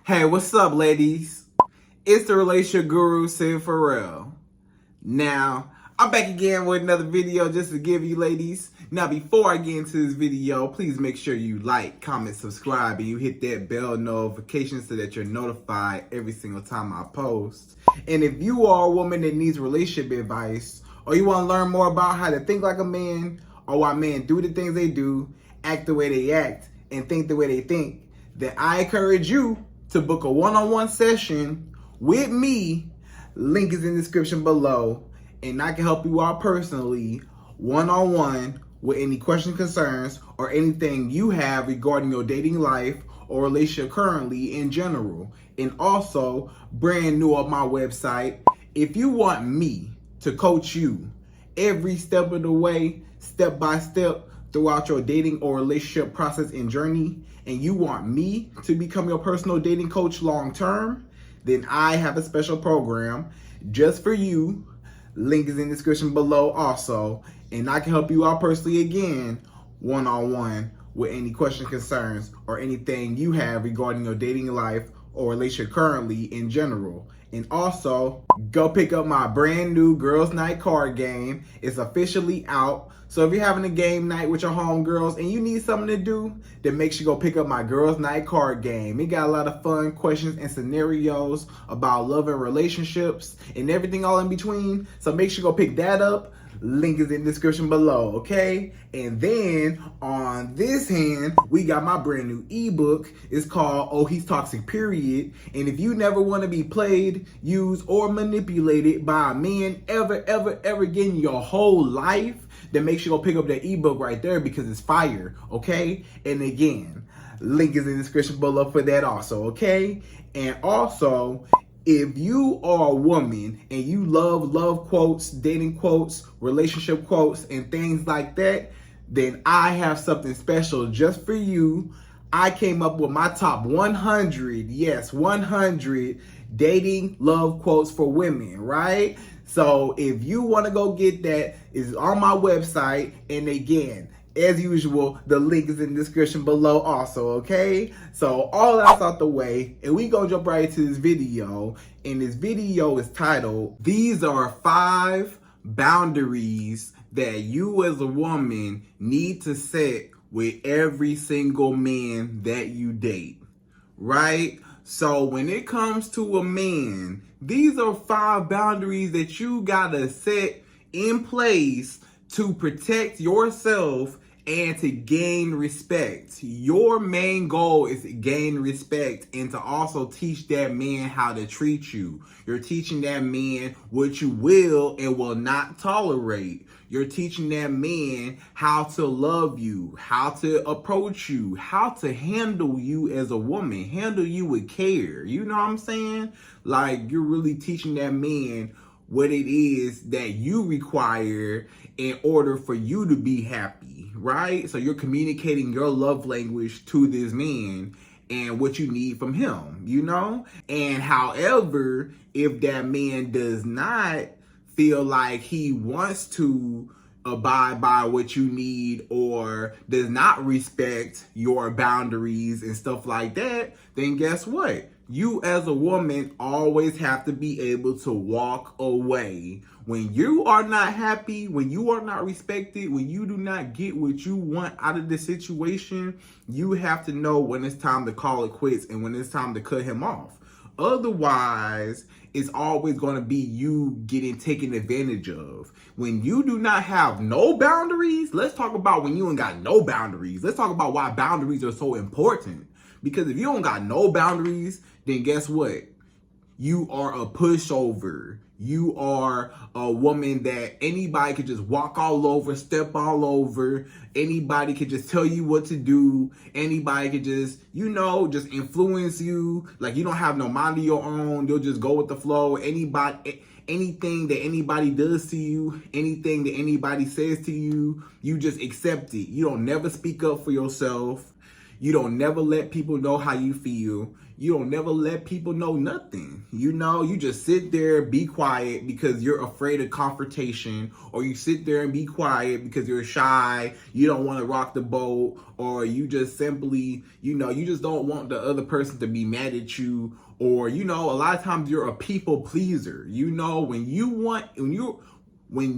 Hey, what's up, ladies? It's the relationship guru, Sydd Ferrell. Now, I'm back again with another video just to give you ladies. Now, before I get into this video, please make sure you like, comment, subscribe, and you hit that bell notification so that you're notified every single time I post. And if you are a woman that needs relationship advice, or you want to learn more about how to think like a man, or why men do the things they do, act the way they act, and think the way they think, then I encourage you to book a one-on-one session with me. Link is in the description below, and I can help you out personally, one-on-one, with any questions, concerns, or anything you have regarding your dating life or relationship currently in general. And also, brand new on my website, if you want me to coach you every step of the way, step by step, throughout your dating or relationship process and journey, and you want me to become your personal dating coach long term, then I have a special program just for you. Link is in the description below also, and I can help you out personally again, one-on-one, with any questions, concerns, or anything you have regarding your dating life or relationship currently in general. And also, go pick up my brand new Girls Night card game. It's officially out. So if you're having a game night with your homegirls and you need something to do, then make sure you go pick up my Girls Night card game. It got a lot of fun questions and scenarios about love and relationships and everything all in between. So make sure you go pick that up. Link is in the description below, okay? And then on this hand, we got my brand new ebook. It's called Oh, He's Toxic, Period. And if you never want to be played, used, or manipulated by a man ever again in your whole life, then make sure you go pick up that ebook right there because it's fire, okay? And again, link is in the description below for that also, okay? And also, if you are a woman and you love quotes, dating quotes, relationship quotes, and things like that, then I have something special just for you. I came up with my top 100, yes, 100 dating love quotes for women, right? So if you want to go get that, it's on my website. And again, as usual, the link is in the description below also, okay? So all that's out the way, and we gonna jump right into this video. And this video is titled, These Are 5 Boundaries That You as a Woman Need to Set with Every Single Man That You Date, right? So when it comes to a man, these are 5 boundaries that you gotta set in place to protect yourself and to gain respect. Your main goal is to gain respect and to also teach that man how to treat you. You're teaching that man what you will and will not tolerate. You're teaching that man how to love you, how to approach you, how to handle you as a woman, handle you with care. You know what I'm saying? Like, you're really teaching that man what it is that you require in order for you to be happy, right? So you're communicating your love language to this man and what you need from him, you know? And however, if that man does not feel like he wants to abide by what you need or does not respect your boundaries and stuff like that, then guess what? You as a woman always have to be able to walk away. When you are not happy, when you are not respected, when you do not get what you want out of the situation, you have to know when it's time to call it quits and when it's time to cut him off. Otherwise, it's always going to be you getting taken advantage of. When you do not have no boundaries, let's talk about when you ain't got no boundaries. Let's talk about why boundaries are so important. Because if you don't got no boundaries, then guess what? You are a pushover. You are a woman that anybody could just walk all over, step all over. Anybody could just tell you what to do. Anybody could just, just influence you. Like, you don't have no mind of your own. You'll just go with the flow. Anything that anybody does to you, anything that anybody says to you, you just accept it. You don't never speak up for yourself. You don't never let people know how you feel. You don't never let people know nothing. You know, you just sit there, be quiet because you're afraid of confrontation, or you sit there and be quiet because you're shy, you don't want to rock the boat, or you just simply, you know, you just don't want the other person to be mad at you, or, you know, a lot of times you're a people pleaser. You know, when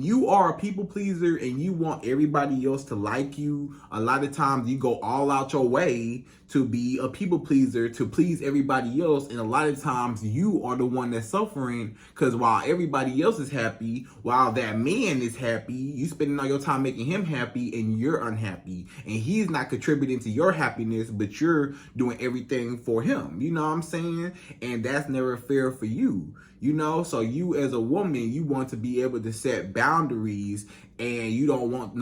you are a people pleaser and you want everybody else to like you, a lot of times you go all out your way to be a people pleaser, to please everybody else. And a lot of times you are the one that's suffering, because while everybody else is happy, while that man is happy, you spending all your time making him happy and you're unhappy. And he's not contributing to your happiness, but you're doing everything for him. You know what I'm saying? And that's never fair for you. You know, so you as a woman, you want to be able to set boundaries, and you don't want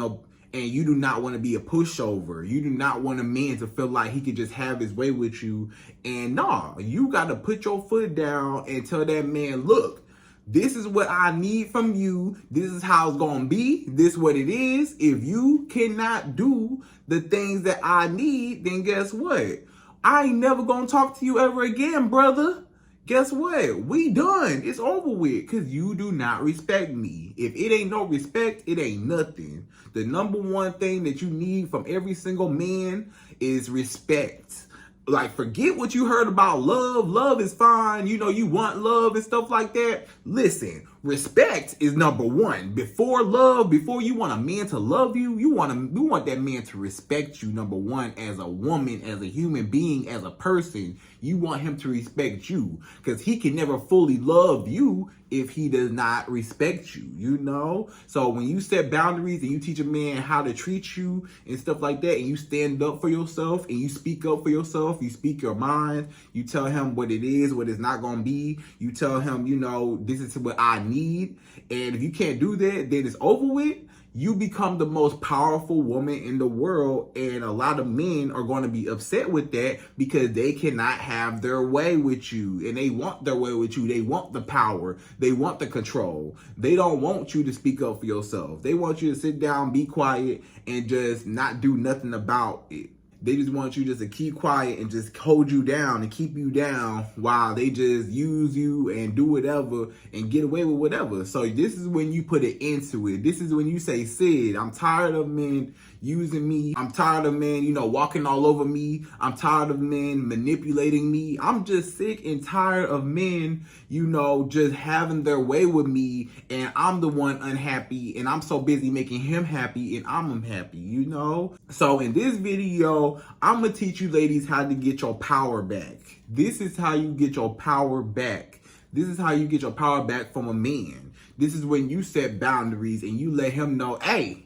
and you do not want to be a pushover. You do not want a man to feel like he could just have his way with you. And no, you got to put your foot down and tell that man, look, this is what I need from you. This is how it's going to be. This is what it is. If you cannot do the things that I need, then guess what? I ain't never going to talk to you ever again, brother. Guess what? We done. It's over with, because you do not respect me. If it ain't no respect, it ain't nothing. The number one thing that you need from every single man is respect. Like, forget what you heard about love. Love is fine. You know, you want love and stuff like that. Listen, respect is number one. Before love, before you want a man to love you, you want that man to respect you, number one, as a woman, as a human being, as a person. You want him to respect you, because he can never fully love you if he does not respect you, you know? So when you set boundaries and you teach a man how to treat you and stuff like that, and you stand up for yourself and you speak up for yourself, you speak your mind, you tell him what it is, what it's not going to be, you tell him, you know, this is what I need. And if you can't do that, then it's over with. You become the most powerful woman in the world, and a lot of men are going to be upset with that, because they cannot have their way with you, and they want their way with you. They want the power. They want the control. They don't want you to speak up for yourself. They want you to sit down, be quiet, and just not do nothing about it. They just want you just to keep quiet and just hold you down and keep you down while they just use you and do whatever and get away with whatever. So this is when you put an end to it. This is when you say, Sydd, I'm tired of men using me. I'm tired of men, you know, walking all over me. I'm tired of men manipulating me. I'm just sick and tired of men, you know, just having their way with me, and I'm the one unhappy, and I'm so busy making him happy and I'm unhappy, you know? So in this video, I'm gonna teach you ladies how to get your power back. This is how you get your power back. This is how you get your power back from a man. This is when you set boundaries and you let him know, hey,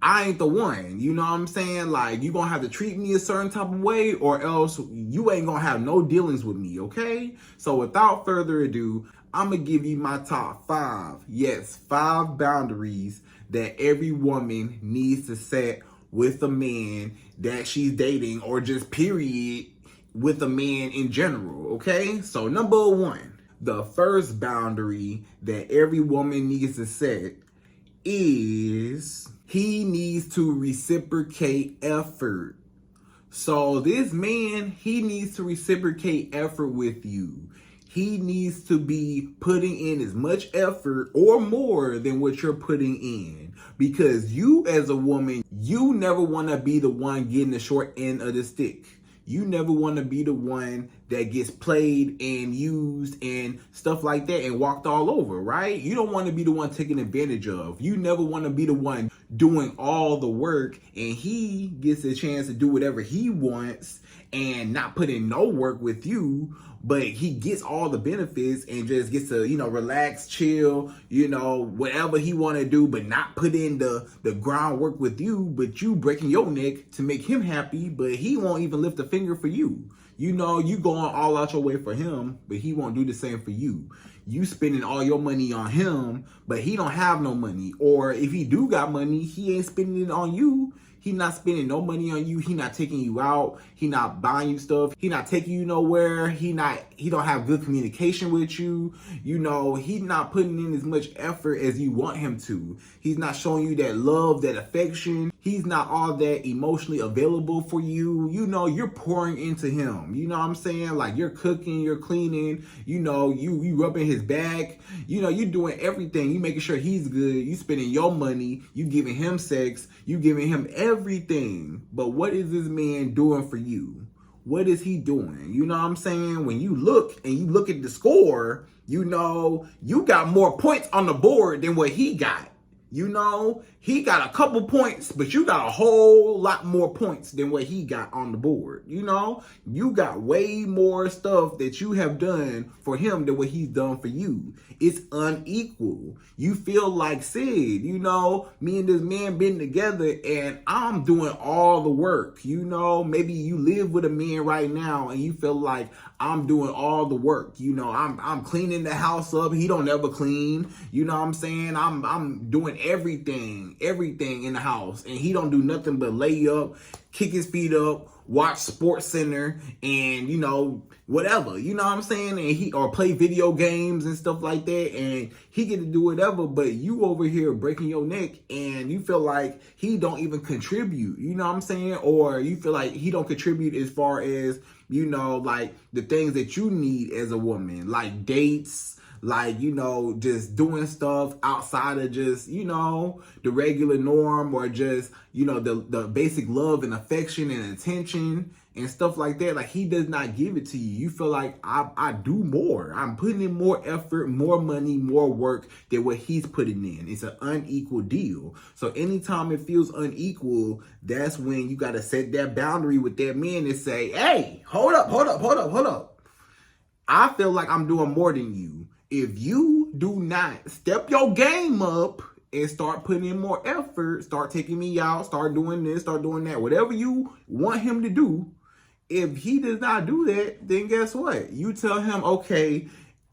I ain't the one. You know what I'm saying? Like, you gonna have to treat me a certain type of way, or else you ain't gonna have no dealings with me, okay? So without further ado, I'm gonna give you my top 5. Yes, 5 boundaries that every woman needs to set with a man that she's dating, or just period with a man in general, okay? So number 1, the first boundary that every woman needs to set is he needs to reciprocate effort. So this man, he needs to reciprocate effort with you. He needs to be putting in as much effort or more than what you're putting in. Because you as a woman, you never want to be the one getting the short end of the stick. You never want to be the one that gets played and used and stuff like that and walked all over, right? You don't want to be the one taken advantage of. You never want to be the one doing all the work and he gets a chance to do whatever he wants and not put in no work with you, but he gets all the benefits and just gets to, you know, relax, chill, you know, whatever he want to do, but not put in the groundwork with you, but you breaking your neck to make him happy, but he won't even lift a finger for you. You know, you going all out your way for him, but he won't do the same for you. You spending all your money on him, but he don't have no money. Or if he do got money, he ain't spending it on you. He not spending no money on you. He not taking you out. He not buying you stuff. He not taking you nowhere. He don't have good communication with you. You know, he's not putting in as much effort as you want him to. He's not showing you that love, that affection. he's not all that emotionally available for you, you know, you're pouring into him. You know what I'm saying? Like, you're cooking, you're cleaning, you know, you rubbing his back, you know, you doing everything. You making sure he's good. You spending your money. You giving him sex. You giving him everything. But what is this man doing for you? What is he doing? You know what I'm saying? When you look and you look at the score, you know, you got more points on the board than what he got. You know, he got a couple points, but you got a whole lot more points than what he got on the board. You know, you got way more stuff that you have done for him than what he's done for you. It's unequal. You feel like, Sydd, you know, me and this man been together and I'm doing all the work. You know, maybe you live with a man right now and you feel like I'm doing all the work. You know, I'm cleaning the house up. He don't ever clean. You know what I'm saying? I'm doing everything in the house, and he don't do nothing but lay up, kick his feet up, watch Sports Center, and you know, whatever, you know what I'm saying? And or play video games and stuff like that, and he get to do whatever, but you over here breaking your neck and you feel like he don't even contribute, you know what I'm saying? Or you feel like he don't contribute as far as, you know, like the things that you need as a woman, like dates, like, you know, just doing stuff outside of just, you know, the regular norm, or just, you know, the basic love and affection and attention and stuff like that. Like, he does not give it to you. You feel like I do more. I'm putting in more effort, more money, more work than what he's putting in. It's an unequal deal. So anytime it feels unequal, that's when you got to set that boundary with that man and say, hey, hold up. I feel like I'm doing more than you. If you do not step your game up and start putting in more effort, start taking me out, start doing this, start doing that, whatever you want him to do, if he does not do that, then guess what? You tell him, okay,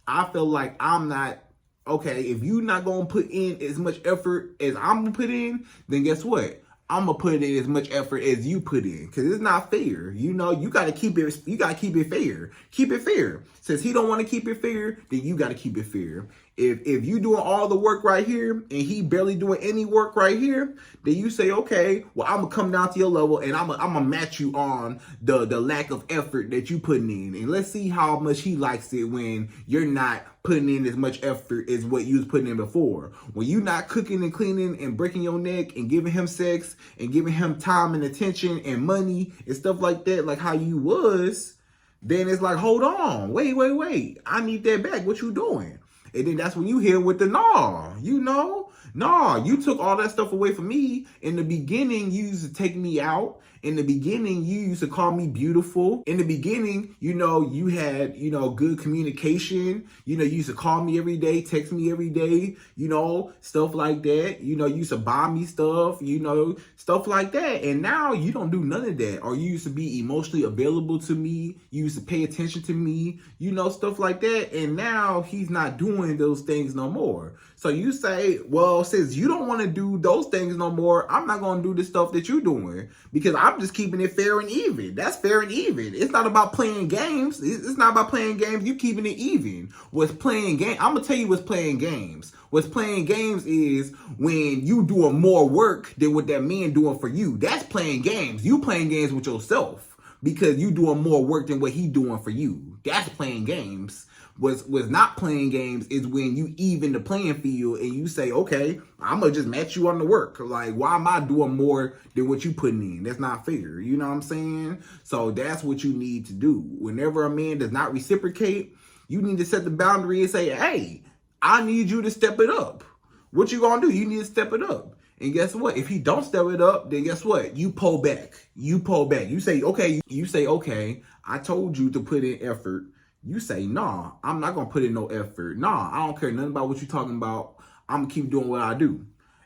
I feel like I'm not, okay, if you're not going to put in as much effort as I'm going to put in, then guess what? I'm going to put in as much effort as you put in, because it's not fair. You know, you got to keep it fair. Keep it fair. Since he don't want to keep it fair, then you got to keep it fair. If you doing all the work right here and he barely doing any work right here, then you say, okay, well, I'm going to come down to your level and I'm going to match you on the lack of effort that you putting in. And let's see how much he likes it when you're not putting in as much effort as what you was putting in before. When you not cooking and cleaning and breaking your neck and giving him sex and giving him time and attention and money and stuff like that, like how you was, then it's like, hold on, wait. I need that back. What you doing? And then that's when you hear with the nah, you know? Nah, you took all that stuff away from me. In the beginning, you used to take me out. In the beginning, you used to call me beautiful. In the beginning, you know, you had, you know, good communication. You know, you used to call me every day, text me every day, you know, stuff like that. You know, you used to buy me stuff, you know, stuff like that. And now you don't do none of that. Or you used to be emotionally available to me. You used to pay attention to me, you know, stuff like that. And now he's not doing those things no more. So you say, well, since you don't want to do those things no more, I'm not going to do the stuff that you're doing, because I'm just keeping it fair and even. That's fair and even. It's not about playing games. It's not about playing games. You keeping it even. What's playing game? I'm going to tell you what's playing games. What's playing games is when you doing more work than what that man doing for you. That's playing games. You playing games with yourself because you doing more work than what he doing for you. That's playing games. What's not playing games is when you even the playing field and you say, okay, I'm going to just match you on the work. Like, why am I doing more than what you putting in? That's not fair. You know what I'm saying? So that's what you need to do. Whenever a man does not reciprocate, you need to set the boundary and say, hey, I need you to step it up. What you going to do? You need to step it up. And guess what? If he don't step it up, then guess what? You pull back. You pull back. You say, okay, I told you to put in effort. You say, nah, I'm not going to put in no effort. Nah, I don't care nothing about what you're talking about. I'm going to keep doing what I do.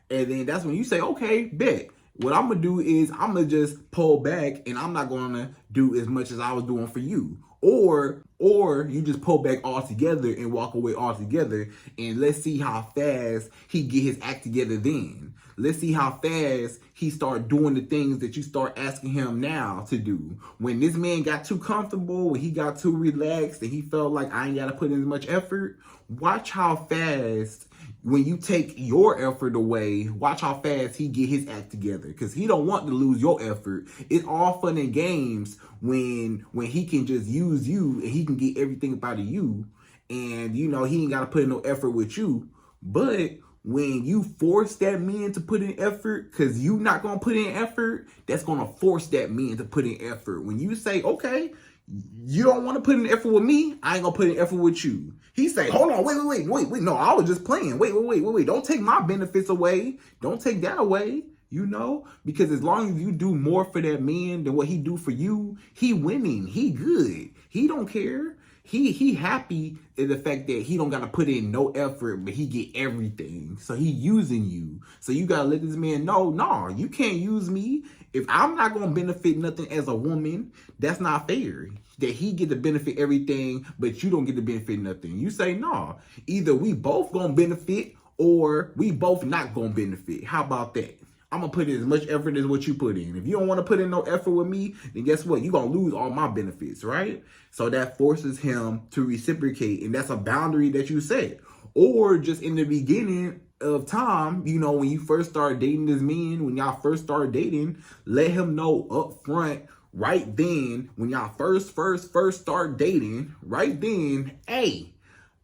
And then that's when you say, okay, bet. What I'm going to do is I'm going to just pull back and I'm not going to do as much as I was doing for you. Or you just pull back altogether and walk away altogether. And let's see how fast he get his act together then. Let's see how fast he start doing the things that you start asking him now to do. When this man got too comfortable, when he got too relaxed and he felt like I ain't got to put in as much effort, watch how fast when you take your effort away, watch how fast he get his act together, because he don't want to lose your effort. It's all fun and games when he can just use you and he can get everything about you, and you know he ain't got to put in no effort with you. But when you force that man to put in effort, because you not gonna put in effort, that's gonna force that man to put in effort. When you say, okay, you don't want to put in effort with me, I ain't gonna put in effort with you. He say, hold on, wait. No, I was just playing. Wait. Don't take my benefits away. Don't take that away. You know, because as long as you do more for that man than what he do for you, he winning. He good. He don't care. He happy in the fact that he don't gotta put in no effort, but he get everything. So he using you. So you gotta let this man know, no, you can't use me. If I'm not gonna benefit nothing as a woman, that's not fair. That he get to benefit everything, but you don't get to benefit nothing. You say, no, either we both gonna benefit or we both not gonna benefit. How about that? I'm gonna put in as much effort as what you put in. If you don't want to put in no effort with me, then guess what? You're gonna lose all my benefits, right? So that forces him to reciprocate, and that's a boundary that you set. Or just in the beginning of time, you know, when you first start dating this man, when y'all first start dating, let him know up front, right then, when y'all first start dating, right then, hey,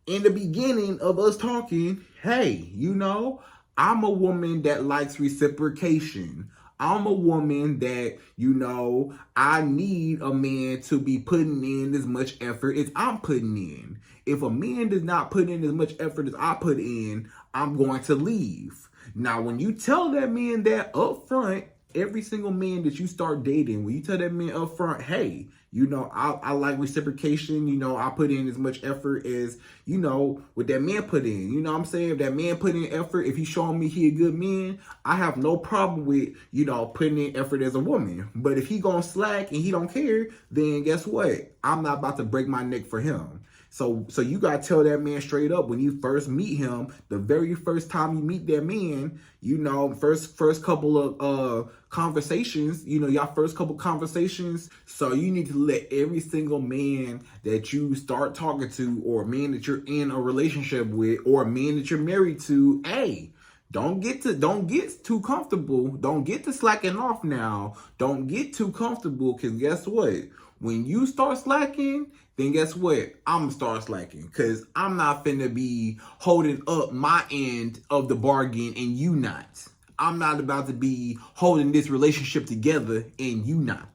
in the beginning of us talking, hey, you know, I'm a woman that likes reciprocation. I'm a woman that, you know, I need a man to be putting in as much effort as I'm putting in. If a man does not put in as much effort as I put in, I'm going to leave. Now, when you tell that man that up front, every single man that you start dating, when you tell that man up front, hey, you know, I like reciprocation, you know, I put in as much effort as, you know, what that man put in. You know what I'm saying? If that man put in effort, if he's showing me he a good man, I have no problem with, you know, putting in effort as a woman. But if he gonna slack and he don't care, then guess what? I'm not about to break my neck for him. So you gotta tell that man straight up when you first meet him, the very first time you meet that man, you know, first couple of conversations, you know, y'all first couple conversations. So you need to let every single man that you start talking to, or a man that you're in a relationship with, or a man that you're married to, hey, don't get too comfortable. Don't get to slacking off now. Don't get too comfortable, because guess what? When you start slacking, then guess what? I'm gonna start slacking, because I'm not finna be holding up my end of the bargain and you not. I'm not about to be holding this relationship together and you not.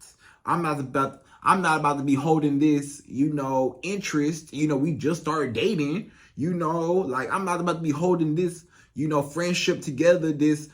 I'm not about to be holding this, you know, interest. You know, we just started dating, you know, like I'm not about to be holding this, you know, friendship together, this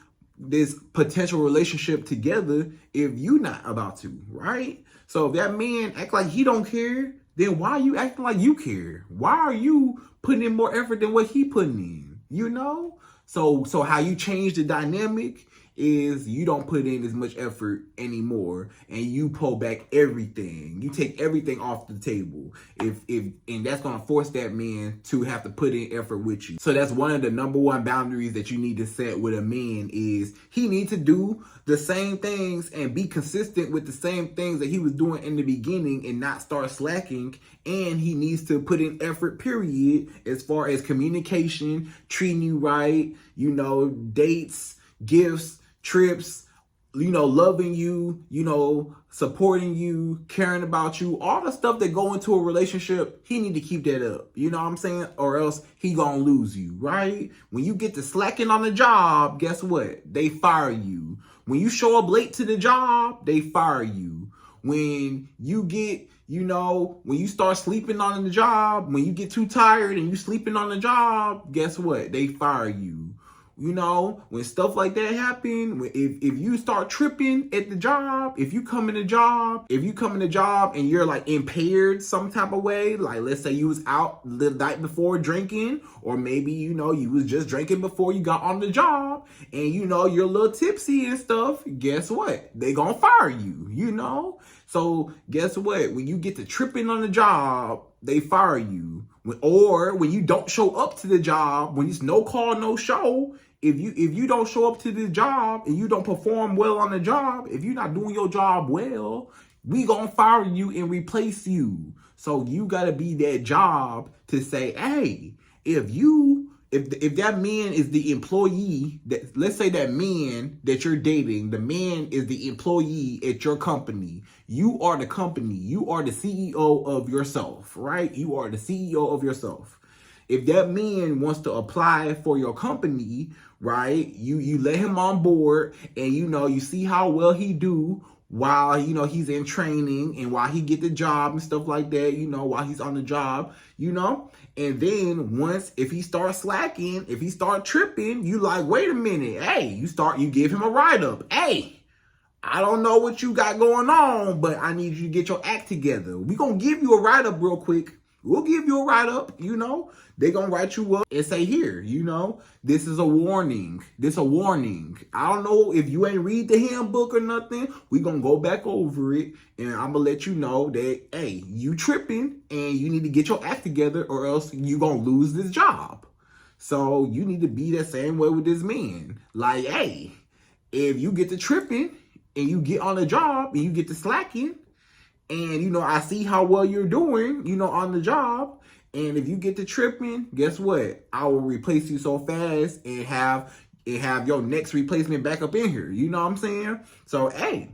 potential relationship together if you not about to, right? So if that man act like he don't care, then why are you acting like you care? Why are you putting in more effort than what he putting in? You know? So how you change the dynamic is you don't put in as much effort anymore, and you pull back everything. You take everything off the table. And that's gonna force that man to have to put in effort with you. So that's one of the number one boundaries that you need to set with a man, is he needs to do the same things and be consistent with the same things that he was doing in the beginning and not start slacking. And he needs to put in effort, period, as far as communication, treating you right, you know, dates, gifts, trips, you know, loving you, you know, supporting you, caring about you, all the stuff that go into a relationship. He need to keep that up, you know what I'm saying? Or else he gonna lose you, right? When you get to slacking on the job, guess what? They fire you. When you show up late to the job, they fire you. When you get, you know, when you start sleeping on the job, when you get too tired and you sleeping on the job, guess what? They fire you. You know, when stuff like that happen, if you start tripping at the job, if you come in the job and you're like impaired some type of way, like let's say you was out the night before drinking, or maybe, you know, you was just drinking before you got on the job and, you know, you're a little tipsy and stuff, guess what? They gonna fire you, you know? So guess what? When you get to tripping on the job, they fire you. Or when you don't show up to the job, when it's no call, no show, if you don't show up to the job and you don't perform well on the job, if you're not doing your job well, we gonna fire you and replace you. So you gotta be that job to say, hey, if you if that man is the employee, that let's say that man that you're dating, the man is the employee at your company. You are the company. You are the CEO of yourself, right? You are the CEO of yourself. If that man wants to apply for your company, right, you let him on board, and you see how well he do while he's in training, and while he get the job and stuff like that, while he's on the job, and then if he starts slacking, if he start tripping, you like, wait a minute, hey, you give him a write-up. Hey, I don't know what you got going on, but I need you to get your act together. We gonna give you a write-up real quick. We'll give you a write-up, They're going to write you up and say, here, this is a warning. This a warning. I don't know if you ain't read the handbook or nothing. We going to go back over it, and I'm going to let you know that, hey, you tripping, and you need to get your act together, or else you going to lose this job. So you need to be that same way with this man. Like, hey, if you get to tripping, and you get on the job, and you get to slacking, and, I see how well you're doing, on the job. And if you get to tripping, guess what? I will replace you so fast and have your next replacement back up in here. You know what I'm saying? So, hey,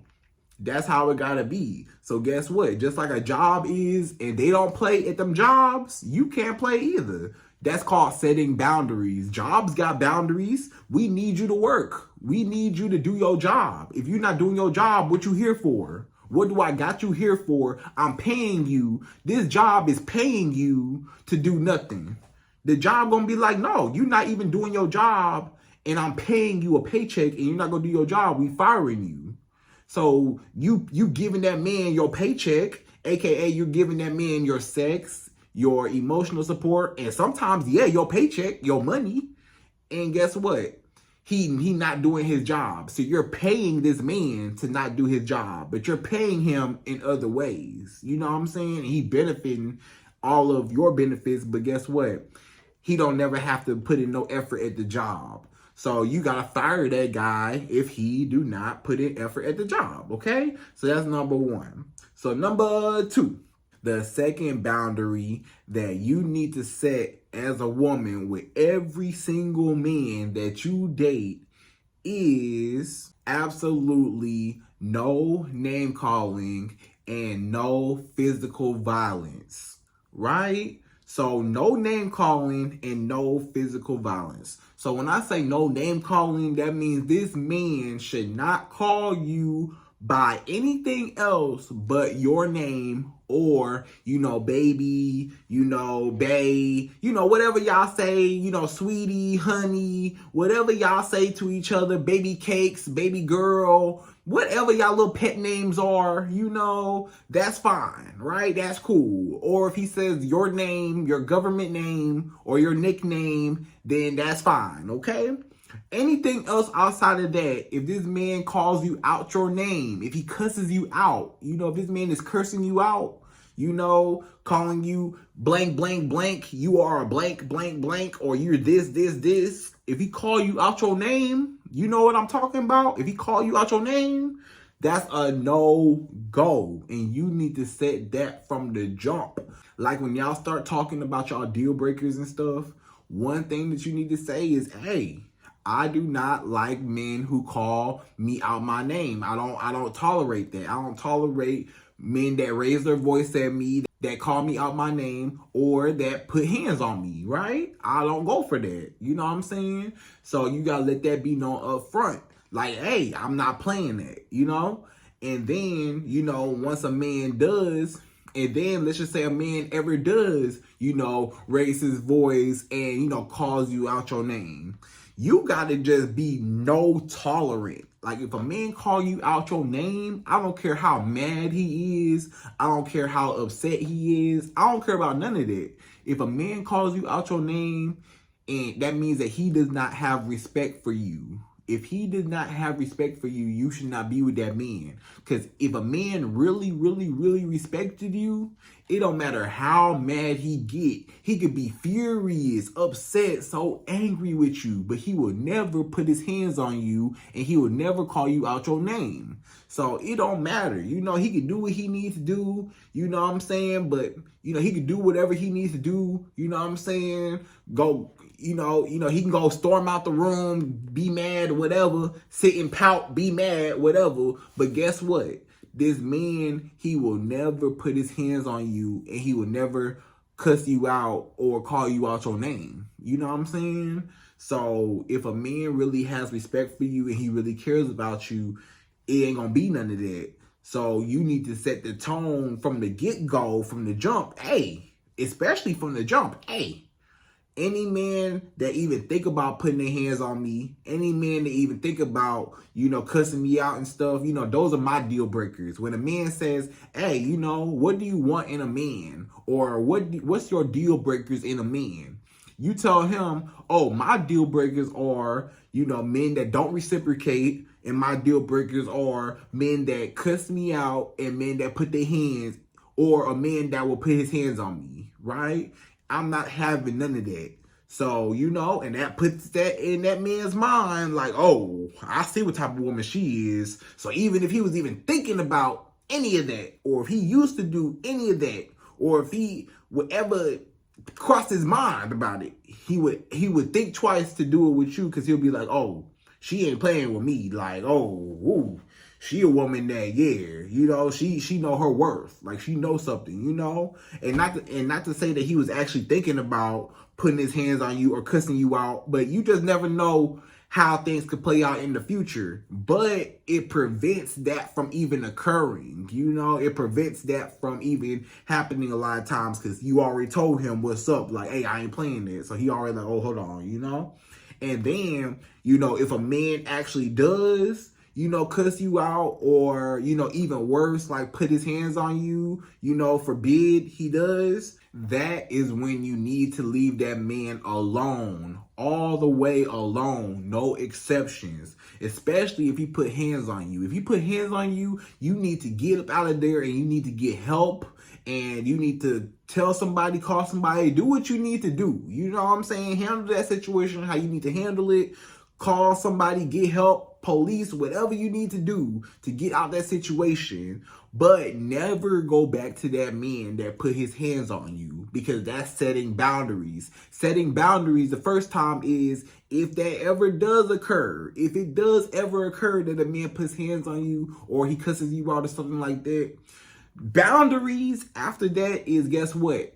that's how it got to be. So guess what? Just like a job is, and they don't play at them jobs, you can't play either. That's called setting boundaries. Jobs got boundaries. We need you to work. We need you to do your job. If you're not doing your job, what you here for? What do I got you here for? I'm paying you. This job is paying you to do nothing. The job gonna be like, no, you're not even doing your job, and I'm paying you a paycheck, and you're not gonna do your job. We firing you. So you giving that man your paycheck, aka you're giving that man your sex, your emotional support, and sometimes, your paycheck, your money. And guess what? He not doing his job. So you're paying this man to not do his job, but you're paying him in other ways. You know what I'm saying? He benefiting all of your benefits, but guess what? He don't never have to put in no effort at the job. So you got to fire that guy if he do not put in effort at the job, okay? So that's number one. So number two, the second boundary that you need to set as a woman with every single man that you date is absolutely no name calling and no physical violence, right? So no name calling and no physical violence. So when I say no name calling, that means this man should not call you by anything else but your name, or, baby, bae, whatever y'all say, sweetie, honey, whatever y'all say to each other, baby cakes, baby girl, whatever y'all little pet names are, that's fine, right? That's cool. Or if he says your name, your government name, or your nickname, then that's fine, okay? Anything else outside of that, if this man calls you out your name, if he cusses you out, if this man is cursing you out, calling you blank, blank, blank, you are a blank, blank, blank, or you're this, this, this. If he call you out your name, you know what I'm talking about? If he call you out your name, that's a no-go. And you need to set that from the jump. Like when y'all start talking about y'all deal breakers and stuff, one thing that you need to say is, hey, I do not like men who call me out my name. I don't tolerate that. I don't tolerate men that raise their voice at me, that call me out my name, or that put hands on me, right? I don't go for that. You know what I'm saying? So you gotta let that be known up front. Like, hey, I'm not playing that, And then, once a man does, and then let's just say a man ever does, raise his voice and, calls you out your name, you got to just be no tolerant. Like if a man call you out your name, I don't care how mad he is. I don't care how upset he is. I don't care about none of that. If a man calls you out your name, and that means that he does not have respect for you. If he does not have respect for you, you should not be with that man. Because if a man really, really, really respected you, It don't matter how mad he get. He could be furious, upset, so angry with you, but he will never put his hands on you, and he will never call you out your name. So it don't matter. You know, he can do what he needs to do, you know what I'm saying? But, you know, he can do whatever he needs to do, you know what I'm saying? Go, you know, he can go storm out the room, be mad, whatever, sit and pout, be mad, whatever. But guess what? This man, he will never put his hands on you, and he will never cuss you out or call you out your name. You know what I'm saying? So if a man really has respect for you and he really cares about you, it ain't gonna be none of that. So you need to set the tone from the get-go, from the jump. Hey, especially from the jump. Hey, any man that even think about putting their hands on me, any man that even think about, you know, cussing me out and stuff, you know, those are my deal breakers. When a man says, hey, you know, what do you want in a man? Or what's your deal breakers in a man? You tell him, oh, my deal breakers are, you know, men that don't reciprocate, and my deal breakers are men that cuss me out and men that put their hands, or a man that will put his hands on me, right? I'm not having none of that. So, you know, and that puts that in that man's mind, like, oh, I see what type of woman she is. So even if he was even thinking about any of that, or if he used to do any of that, or if he would ever cross his mind about it, he would think twice to do it with you, because he'll be like, oh, she ain't playing with me. Like, oh, ooh, she a woman that, yeah, you know, she know her worth. Like, she knows something, you know? And not to say that he was actually thinking about putting his hands on you or cussing you out, but you just never know how things could play out in the future. But it prevents that from even occurring, you know? It prevents that from even happening a lot of times, because you already told him what's up. Like, hey, I ain't playing this. So he already like, oh, hold on, you know? And then, you know, if a man actually does, you know, cuss you out, or, you know, even worse, like put his hands on you, you know, forbid he does, that is when you need to leave that man alone, all the way alone, no exceptions, especially if he put hands on you. If he put hands on you, you need to get up out of there, and you need to get help, and you need to tell somebody, call somebody, do what you need to do. You know what I'm saying? Handle that situation how you need to handle it. Call somebody, get help, police, whatever you need to do to get out that situation. But never go back to that man that put his hands on you, because that's setting boundaries. Setting boundaries, the first time is if that ever does occur. If it does ever occur that a man puts hands on you, or he cusses you out or something like that, boundaries after that is, guess what?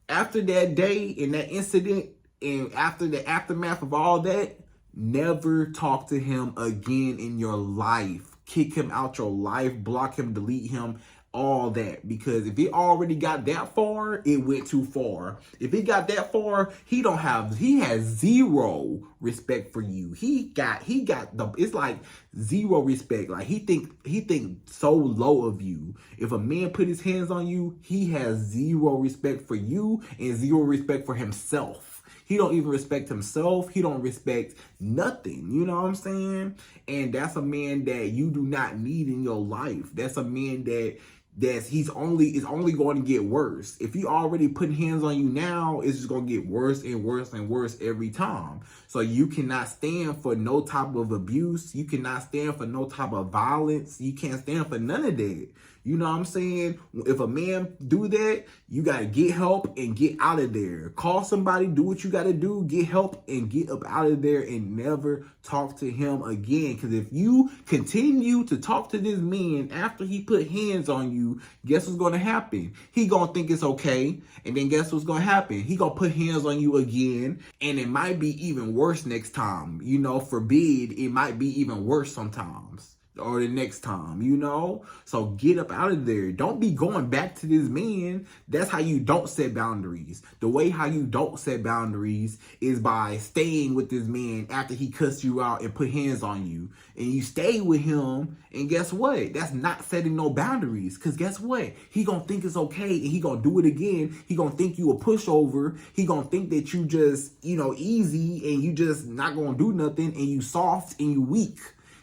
After that day and that incident, and after the aftermath of all that, never talk to him again in your life. Kick him out your life, block him, delete him, all that. Because if it already got that far, it went too far. If it got that far, he has zero respect for you. He got it's like zero respect. Like he think so low of you. If a man put his hands on you, he has zero respect for you and zero respect for himself. He don't even respect himself. He don't respect nothing. You know what I'm saying? And that's a man that you do not need in your life. That's a man is only going to get worse. If he already putting hands on you now, it's just going to get worse and worse and worse every time. So you cannot stand for no type of abuse. You cannot stand for no type of violence. You can't stand for none of that. You know what I'm saying? If a man do that, you got to get help and get out of there. Call somebody, do what you got to do, get help and get up out of there, and never talk to him again. Because if you continue to talk to this man after he put hands on you, guess what's going to happen? He going to think it's okay. And then guess what's going to happen? He going to put hands on you again. And it might be even worse next time. You know, forbid, it might be even worse sometimes. Or the next time, you know? So get up out of there. Don't be going back to this man. That's how you don't set boundaries. The way how you don't set boundaries is by staying with this man after he cussed you out and put hands on you. And you stay with him, and guess what? That's not setting no boundaries. Because guess what? He gonna think it's okay, and he gonna do it again. He gonna think you a pushover. He gonna think that you just, you know, easy, and you just not gonna do nothing, and you soft and you weak.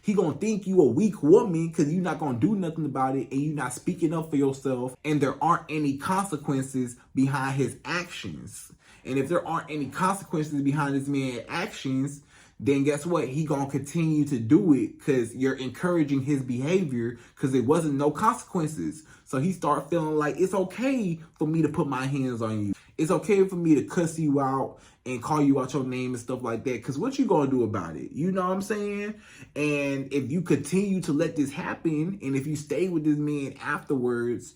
He gonna think you a weak woman because you're not gonna do nothing about it and you're not speaking up for yourself, and there aren't any consequences behind his actions. And if there aren't any consequences behind this man's actions, then guess what? He gonna continue to do it because you're encouraging his behavior because there wasn't no consequences. So he start feeling like it's okay for me to put my hands on you. It's okay for me to cuss you out and call you out your name and stuff like that. Because what you gonna do about it? You know what I'm saying? And if you continue to let this happen, and if you stay with this man afterwards,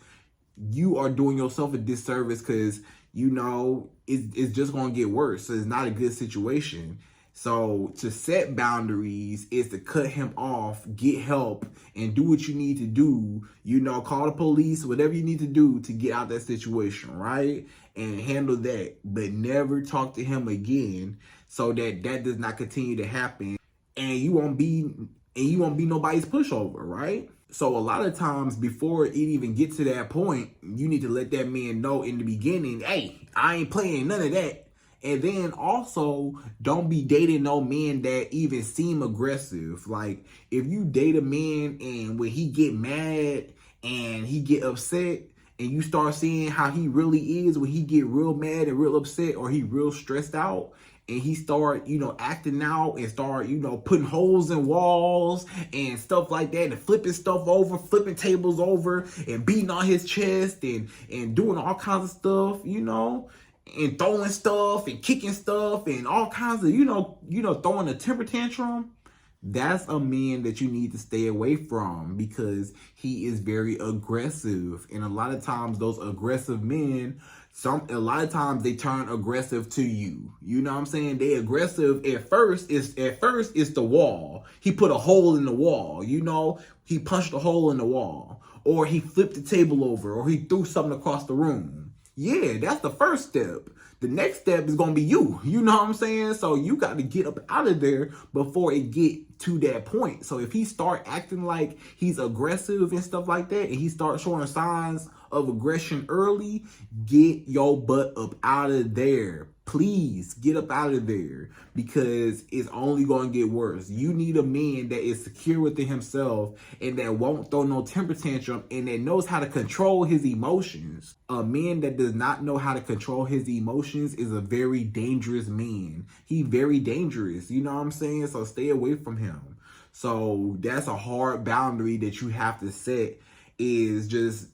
you are doing yourself a disservice because, you know, it's just going to get worse. So it's not a good situation. So to set boundaries is to cut him off, get help, and do what you need to do. You know, call the police, whatever you need to do to get out that situation, right? And handle that. But never talk to him again so that does not continue to happen. And you won't be nobody's pushover, right? So a lot of times before it even gets to that point, you need to let that man know in the beginning, hey, I ain't playing none of that. And then also, don't be dating no men that even seem aggressive. Like, if you date a man and when he get mad and he get upset, and you start seeing how he really is when he get real mad and real upset, or he real stressed out, and he start, you know, acting out and start, you know, putting holes in walls and stuff like that, and flipping stuff over, flipping tables over, and beating on his chest and doing all kinds of stuff, you know, and throwing stuff and kicking stuff and all kinds of, you know, throwing a temper tantrum. That's a man that you need to stay away from because he is very aggressive. And a lot of times those aggressive men, a lot of times they turn aggressive to you. You know what I'm saying? They aggressive at first it's the wall. He put a hole in the wall, you know, he punched a hole in the wall, or he flipped the table over, or he threw something across the room. Yeah, that's the first step. The next step is going to be you. You know what I'm saying? So you got to get up out of there before it get to that point. So if he start acting like he's aggressive and stuff like that, and he starts showing signs of aggression early, get your butt up out of there. Please get up out of there because it's only going to get worse. You need a man that is secure within himself and that won't throw no temper tantrum and that knows how to control his emotions. A man that does not know how to control his emotions is a very dangerous man. He's very dangerous. You know what I'm saying? So stay away from him. So that's a hard boundary that you have to set. Is just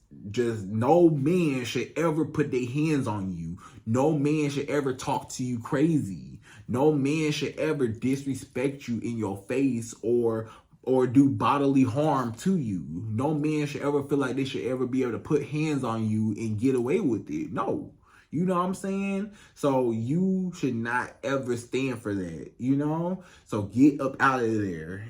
no man should ever put their hands on you. No man should ever talk to you crazy. No man should ever disrespect you in your face or do bodily harm to you. No man should ever feel like they should ever be able to put hands on you and get away with it. No. You know what I'm saying? So you should not ever stand for that, you know? So get up out of there.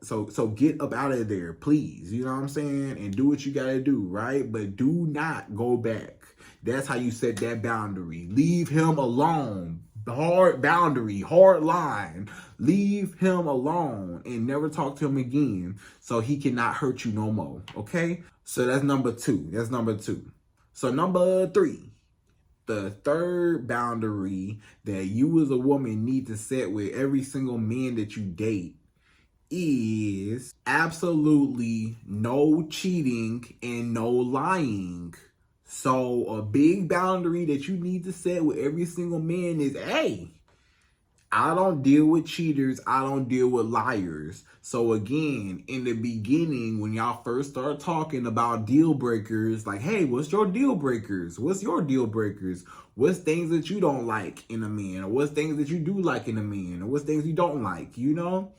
So get up out of there, please. You know what I'm saying? And do what you got to do, right? But do not go back. That's how you set that boundary. Leave him alone. Hard boundary, hard line. Leave him alone and never talk to him again so he cannot hurt you no more, okay? So that's number 2. So number 3. The third boundary that you as a woman need to set with every single man that you date is absolutely no cheating and no lying. So a big boundary that you need to set with every single man is, hey, I don't deal with cheaters. I don't deal with liars. So again, in the beginning, when y'all first start talking about deal breakers, like, hey, what's your deal breakers? What's your deal breakers? What's things that you don't like in a man? Or what's things that you do like in a man? Or what's things you don't like, you know?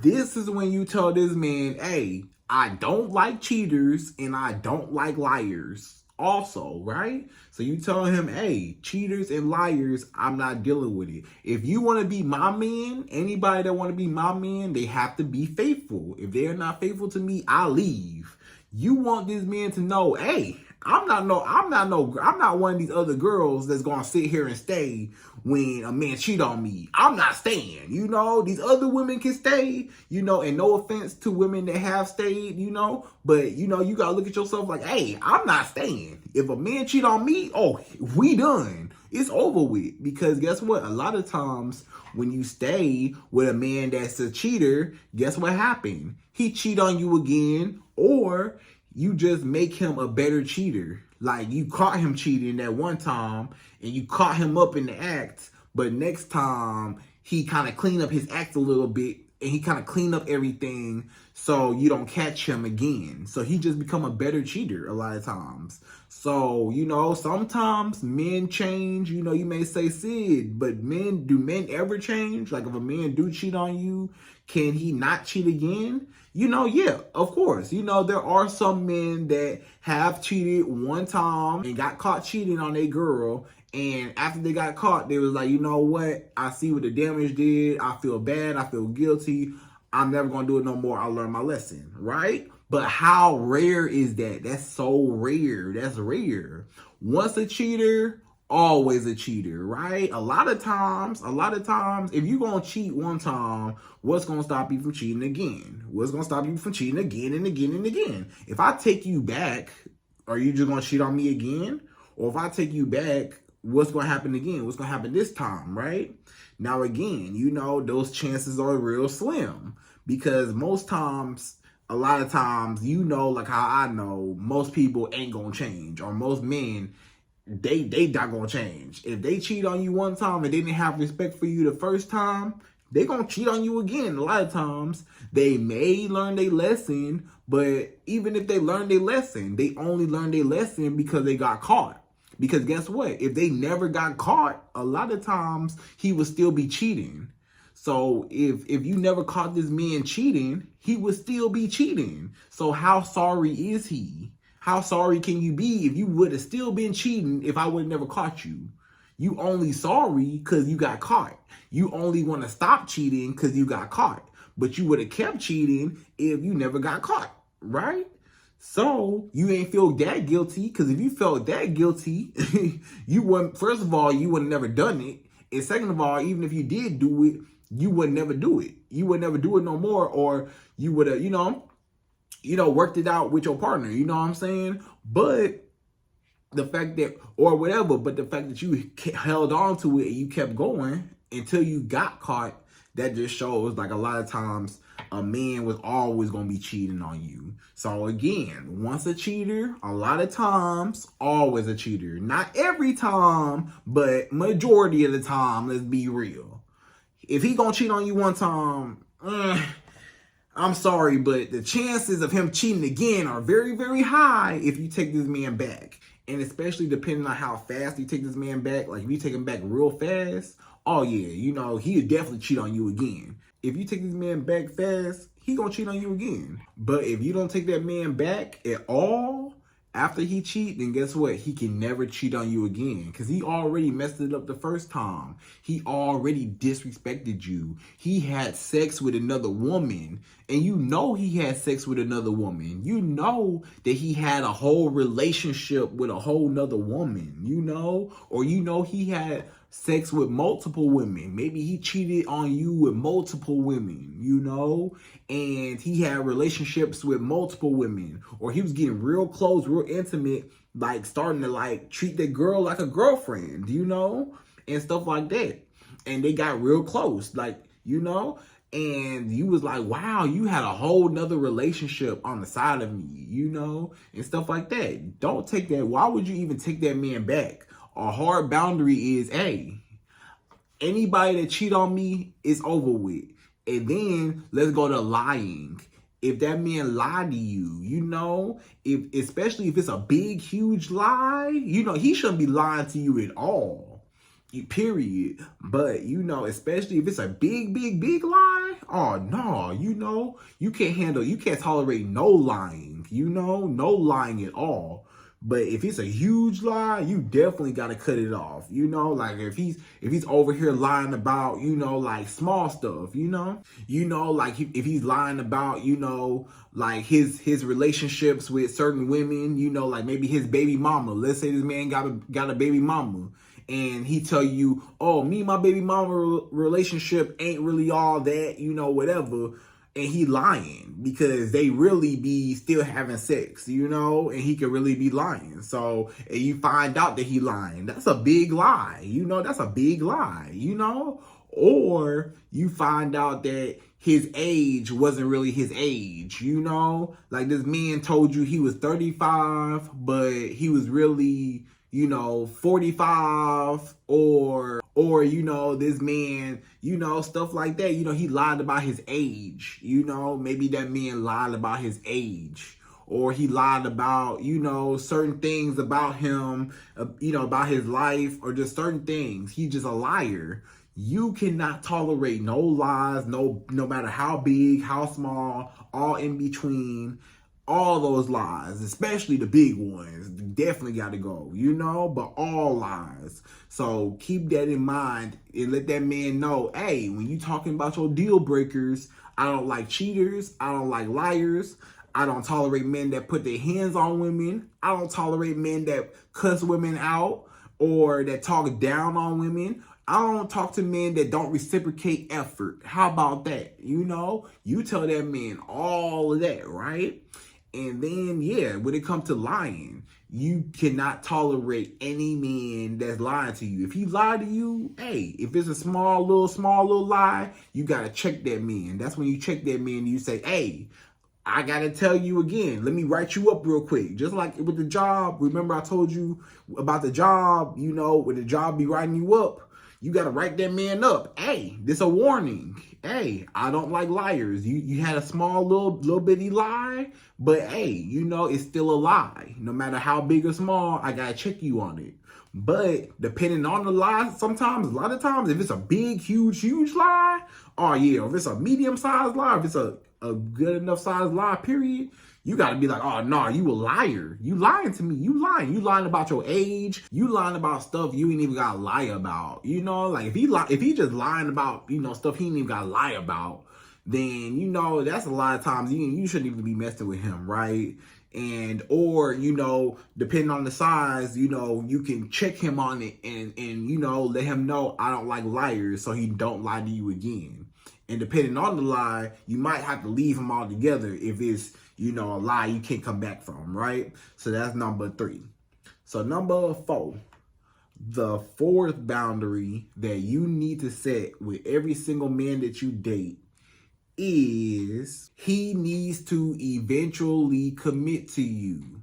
This is when you tell this man, hey, I don't like cheaters and I don't like liars. Also, right? So you tell him, hey, cheaters and liars, I'm not dealing with it. If you want to be my man, anybody that want to be my man, they have to be faithful. If they're not faithful to me, I'll leave. You want this man to know, hey, I'm not one of these other girls that's gonna sit here and stay when a man cheat on me. I'm not staying, you know. These other women can stay, you know, and no offense to women that have stayed, you know, but you know, you gotta look at yourself like, hey, I'm not staying. If a man cheat on me, oh, we done. It's over with. Because guess what? A lot of times when you stay with a man that's a cheater, guess what happened? He cheat on you again, or you just make him a better cheater. Like, you caught him cheating that one time and you caught him up in the act, but next time he kind of cleaned up his act a little bit and he kind of cleaned up everything so you don't catch him again. So he just become a better cheater a lot of times. So, you know, sometimes men change. You know, you may say, Sid, but do men ever change? Like, if a man do cheat on you, can he not cheat again? You know, yeah, of course. You know, there are some men that have cheated one time and got caught cheating on a girl. And after they got caught, they was like, you know what? I see what the damage did. I feel bad. I feel guilty. I'm never going to do it no more. I learned my lesson, right? But how rare is that? That's so rare. That's rare. Once a cheater, always a cheater, right? A lot of times, if you're going to cheat one time, what's going to stop you from cheating again? What's going to stop you from cheating again and again and again? If I take you back, are you just going to cheat on me again? Or if I take you back, what's going to happen again? What's going to happen this time, right? Now, again, you know, those chances are real slim because most times, a lot of times, you know, like how I know, most people ain't going to change, or most men, they not gonna change. If they cheat on you one time and they didn't have respect for you the first time, they gonna cheat on you again. A lot of times they may learn their lesson, but even if they learn their lesson, they only learn their lesson because they got caught. Because guess what? If they never got caught, a lot of times he would still be cheating. So if you never caught this man cheating, he would still be cheating. So how sorry is he? How sorry can you be if you would have still been cheating if I would have never caught you? You only sorry because you got caught. You only want to stop cheating because you got caught. But you would have kept cheating if you never got caught, right? So you ain't feel that guilty, because if you felt that guilty, you wouldn't, first of all, you would have never done it. And second of all, even if you did do it, you would never do it. You would never do it no more, or you would have, worked it out with your partner, you know what I'm saying? But the fact that, or whatever, but the fact that you held on to it and you kept going until you got caught, that just shows like a lot of times a man was always going to be cheating on you. So again, once a cheater, a lot of times, always a cheater. Not every time, but majority of the time, let's be real. If he going to cheat on you one time, I'm sorry, but the chances of him cheating again are very, very high if you take this man back. And especially depending on how fast you take this man back. Like if you take him back real fast, oh yeah, he'll definitely cheat on you again. If you take this man back fast, he gonna cheat on you again. But if you don't take that man back at all after he cheat, then guess what? He can never cheat on you again, because he already messed it up the first time. He already disrespected you. He had sex with another woman, and you know he had sex with another woman. You know that he had a whole relationship with a whole nother woman, or he had sex with multiple women. Maybe he cheated on you with multiple women, and he had relationships with multiple women, or he was getting real close, real intimate, like starting to treat that girl like a girlfriend, and stuff like that. And they got real close, and you was like, wow, you had a whole nother relationship on the side of me, and stuff like that. Don't take that. Why would you even take that man back? A hard boundary is, hey, anybody that cheat on me is over with. And then let's go to lying. If that man lied to you, especially if it's a big, huge lie, he shouldn't be lying to you at all. Period. But, especially if it's a big, big, big lie, oh no, you can't tolerate no lying, no lying at all. But if it's a huge lie, you definitely got to cut it off. You know, like if he's over here lying about, you know, like small stuff, you know, like if he's lying about, you know, like his relationships with certain women, you know, like maybe his baby mama. Let's say this man got a baby mama, and he tell you, oh, me and my baby mama relationship ain't really all that, you know, whatever. And he lying because they really be still having sex, you know, and he could really be lying. So, and you find out that he lying. That's a big lie, you know, that's a big lie, you know. Or you find out that his age wasn't really his age, you know. Like this man told you he was 35, but he was really, you know, 45, or, you know, this man, you know, stuff like that. You know, he lied about his age, you know, maybe that man lied about his age, or he lied about, you know, certain things about him, you know, about his life, or just certain things. He's just a liar. You cannot tolerate no lies, no matter how big, how small, all in between. All those lies, especially the big ones, definitely got to go, you know, but all lies. So keep that in mind and let that man know, hey, when you talking about your deal breakers, I don't like cheaters. I don't like liars. I don't tolerate men that put their hands on women. I don't tolerate men that cuss women out or that talk down on women. I don't talk to men that don't reciprocate effort. How about that? You know, you tell that man all of that, right? And then, yeah, when it comes to lying, you cannot tolerate any man that's lying to you. If he lied to you, hey, if it's a small little lie, you got to check that man. That's when you check that man and you say, hey, I got to tell you again, let me write you up real quick. Just like with the job, remember I told you about the job, you know, when the job be writing you up, you got to write that man up. Hey, this a warning. Hey, I don't like liars. You had a small little bitty lie, but hey, you know, it's still a lie. No matter how big or small, I got to check you on it. But depending on the lie, sometimes, a lot of times, if it's a big, huge lie, oh yeah, if it's a medium-sized lie, if it's a good enough sized lie, period, you got to be like, oh, no, you a liar. You lying to me. You lying. You lying about your age. You lying about stuff you ain't even got to lie about. You know, like if he just lying about, you know, stuff he ain't even got to lie about, then, you know, that's a lot of times you shouldn't even be messing with him, right? And, or, you know, depending on the size, you know, you can check him on it and, you know, let him know I don't like liars so he don't lie to you again. And depending on the lie, you might have to leave him altogether if it's, you know, a lie you can't come back from, right? So that's number 3. So number 4, the fourth boundary that you need to set with every single man that you date is he needs to eventually commit to you.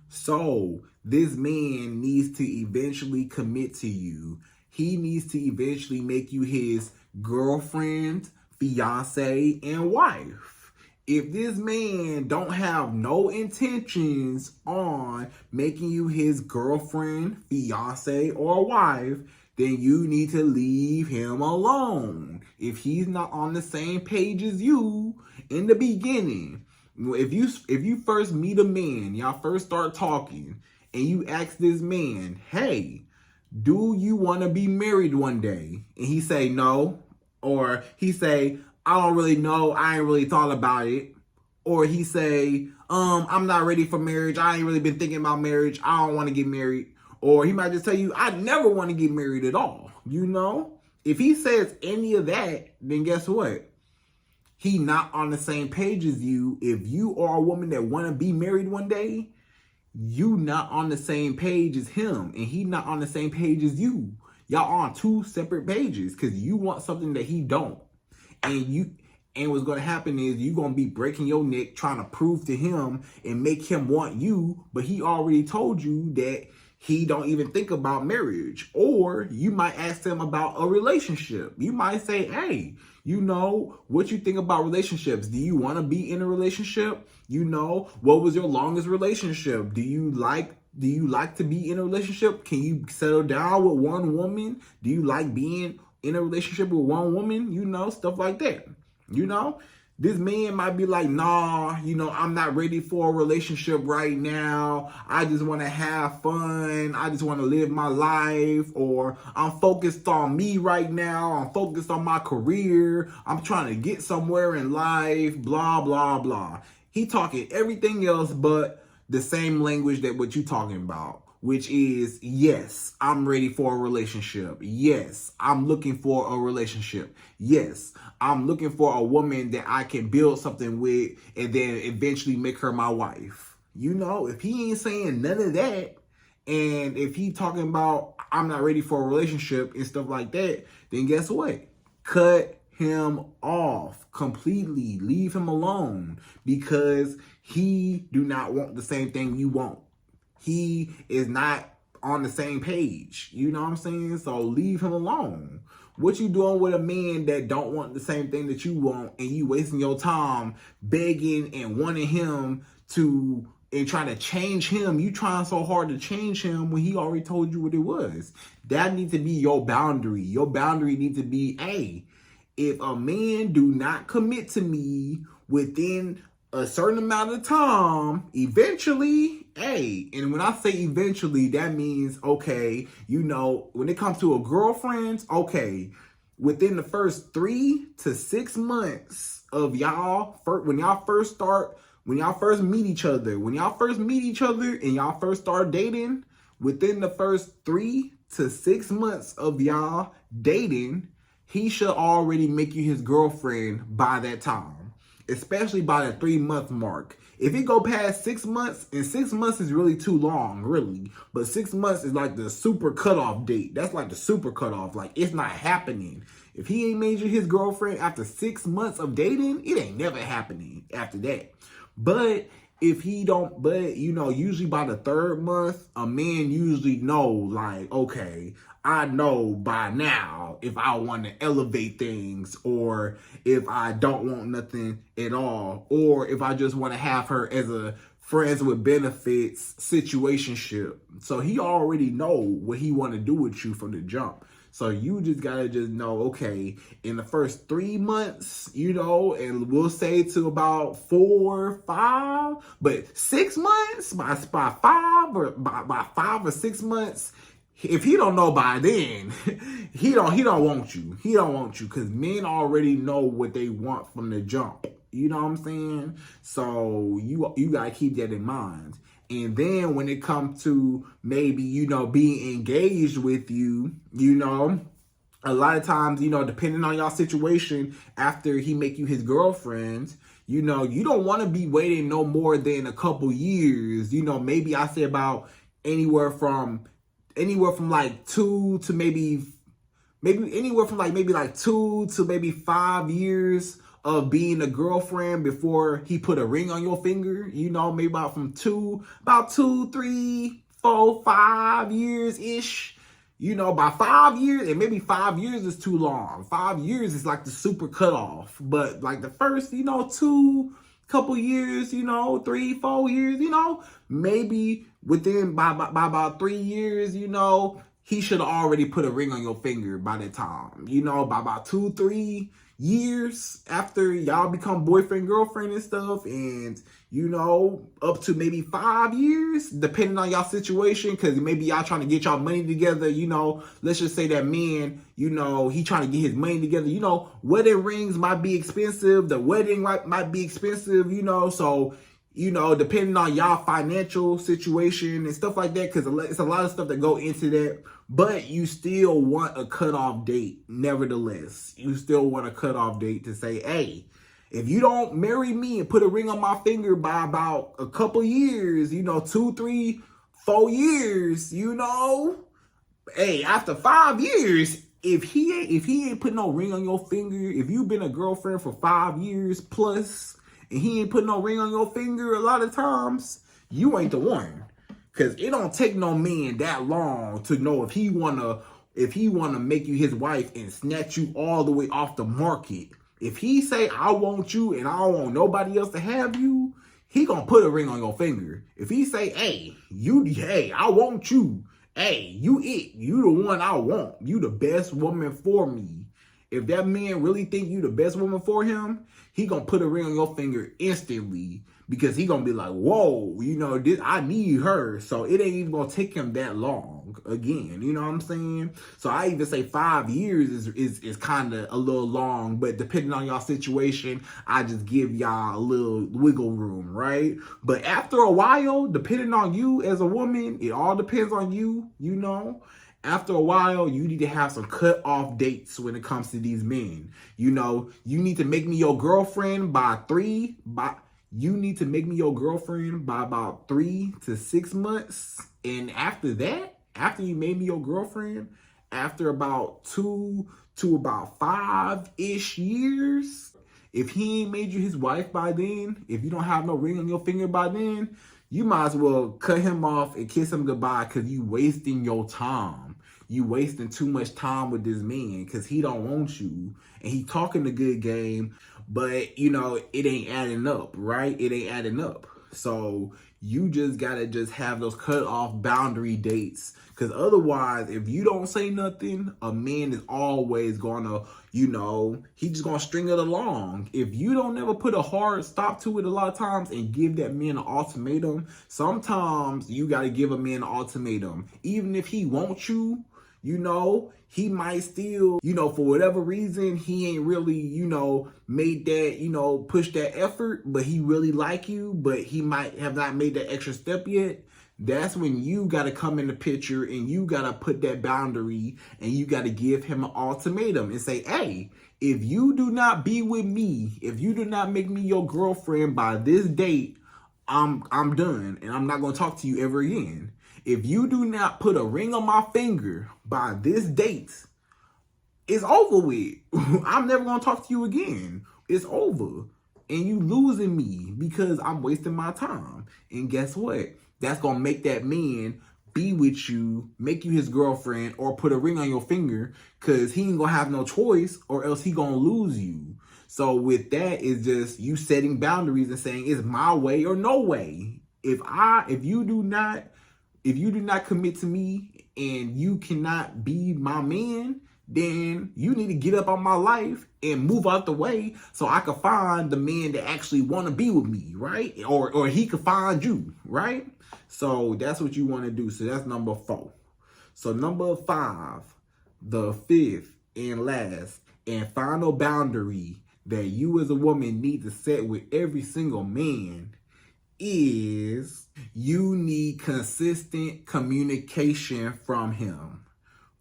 So this man needs to eventually commit to you. He needs to eventually make you his girlfriend, fiance, and wife. If this man don't have no intentions on making you his girlfriend, fiance, or wife, then you need to leave him alone. If he's not on the same page as you in the beginning, if you first meet a man, y'all first start talking, and you ask this man, hey, do you want to be married one day? And he say no. Or he say, I don't really know. I ain't really thought about it. Or he say, I'm not ready for marriage. I ain't really been thinking about marriage. I don't want to get married. Or he might just tell you, I never want to get married at all. You know? If he says any of that, then guess what? He not on the same page as you. If you are a woman that want to be married one day, you not on the same page as him, and he not on the same page as you. Y'all on 2 separate pages because you want something that he don't. And what's going to happen is you're going to be breaking your neck trying to prove to him and make him want you, but he already told you that he don't even think about marriage. Or you might ask him about a relationship. You might say, hey, you know, what you think about relationships? Do you want to be in a relationship? You know, what was your longest relationship? Do you like to be in a relationship? Can you settle down with one woman? Do you like being in a relationship with one woman? You know, stuff like that. You know, This man might be like, nah, I'm not ready for a relationship right now. I just want to have fun. I just want to live my life. Or I'm focused on me right now. I'm focused on my career. I'm trying to get somewhere in life, blah, blah, blah. He talking everything else but the same language that what you talking about, which is, yes, I'm ready for a relationship. Yes, I'm looking for a relationship. Yes, I'm looking for a woman that I can build something with and then eventually make her my wife. If he ain't saying none of that, and if he talking about I'm not ready for a relationship and stuff like that, then guess what? Cut him off completely. Leave him alone, because he do not want the same thing you want. He is not on the same page. You know what I'm saying? So leave him alone. What you doing with a man that don't want the same thing that you want, and you wasting your time begging and wanting him to and trying to change him? You trying so hard to change him when he already told you what it was. That needs to be your boundary. Your boundary needs to be, hey, if a man do not commit to me within a certain amount of time, eventually, hey, and when I say eventually, that means, okay, when it comes to a girlfriend, okay, within the first 3 to 6 months of y'all, when y'all first meet each other and y'all first start dating, within the first 3 to 6 months of y'all dating, he should already make you his girlfriend by that time, especially by the 3-month mark. If it go past 6 months, and 6 months is really too long, really, but 6 months is like the super cutoff date. That's like the super cutoff. Like, it's not happening. If he ain't made you his girlfriend after 6 months of dating, it ain't never happening after that. But if he don't, usually by the 3rd month, a man usually know, like, okay, I know by now if I want to elevate things, or if I don't want nothing at all, or if I just want to have her as a friends with benefits situationship. So he already know what he want to do with you from the jump. So you just gotta just know, okay, in the first 3 months, and we'll say to about 4, 5, but 6 months, by 5 or 6 months, if he don't know by then, he don't want you. He don't want you, because men already know what they want from the jump. You know what I'm saying? So you gotta keep that in mind. And then when it comes to maybe, being engaged with you, a lot of times, depending on y'all situation, after he make you his girlfriend, you don't want to be waiting no more than a couple years. Maybe I say about anywhere from like 2 to maybe anywhere from like 2 to maybe 5 years of being a girlfriend before he put a ring on your finger. Maybe about 2, 3, 4, 5 years ish. By 5 years, and maybe 5 years is too long. 5 years is like the super cutoff. But like the first, 2 couple years, 3, 4 years, maybe within by about 3 years, he should have already put a ring on your finger by that time. By about 2, 3 years after y'all become boyfriend, girlfriend and stuff, and up to maybe 5 years, depending on y'all situation, because maybe y'all trying to get y'all money together. Let's just say that man, he trying to get his money together. Wedding rings might be expensive. The wedding might be expensive. So depending on y'all financial situation and stuff like that, because it's a lot of stuff that go into that. But you still want a cutoff date. Nevertheless, you still want a cutoff date to say, hey, if you don't marry me and put a ring on my finger by about a couple years, 2, 3, 4 years, hey, after 5 years, if he ain't put no ring on your finger, if you've been a girlfriend for 5 years plus, and he ain't put no ring on your finger, a lot of times, you ain't the one. Because it don't take no man that long to know if he wanna make you his wife and snatch you all the way off the market. If he say, I want you and I don't want nobody else to have you, he gonna put a ring on your finger. If he say, hey, I want you. Hey, you the one I want. You the best woman for me. If that man really think you the best woman for him, he gonna put a ring on your finger instantly, because he gonna be like, whoa, this, I need her. So it ain't even gonna take him that long again. You know what I'm saying? So I even say 5 years is kind of a little long, but depending on y'all situation, I just give y'all a little wiggle room, right? But after a while, depending on you as a woman, it all depends on you, After a while, you need to have some cut off dates when it comes to these men. You need to make me your girlfriend you need to make me your girlfriend by about 3 to 6 months. And after that, after you made me your girlfriend, after about 2 to about 5-ish years, if he ain't made you his wife by then, if you don't have no ring on your finger by then, you might as well cut him off and kiss him goodbye, because you wasting your time. You wasting too much time with this man, because he don't want you. And he talking a good game, but, it ain't adding up, right? It ain't adding up. So you just got to just have those cut off boundary dates, because otherwise, if you don't say nothing, a man is always going to, he just going to string it along. If you don't never put a hard stop to it a lot of times and give that man an ultimatum, sometimes you got to give a man an ultimatum. Even if he wants you, he might still, for whatever reason, he ain't really, made that, push that effort, but he really like you, but he might have not made that extra step yet. That's when you got to come in the picture and you got to put that boundary and you got to give him an ultimatum and say, hey, if you do not be with me, if you do not make me your girlfriend by this date, I'm done and I'm not going to talk to you ever again. If you do not put a ring on my finger by this date, it's over with. I'm never going to talk to you again. It's over. And you losing me because I'm wasting my time. And guess what? That's going to make that man be with you, make you his girlfriend, or put a ring on your finger, because he ain't going to have no choice, or else he going to lose you. So with that, it's just you setting boundaries and saying it's my way or no way. If you do not commit to me and you cannot be my man, then you need to get up on my life and move out the way so I can find the man that actually want to be with me, right? Or he could find you, right? So that's what you want to do. So that's number 4. So number 5, the 5th and last and final boundary that you as a woman need to set with every single man is you need consistent communication from him,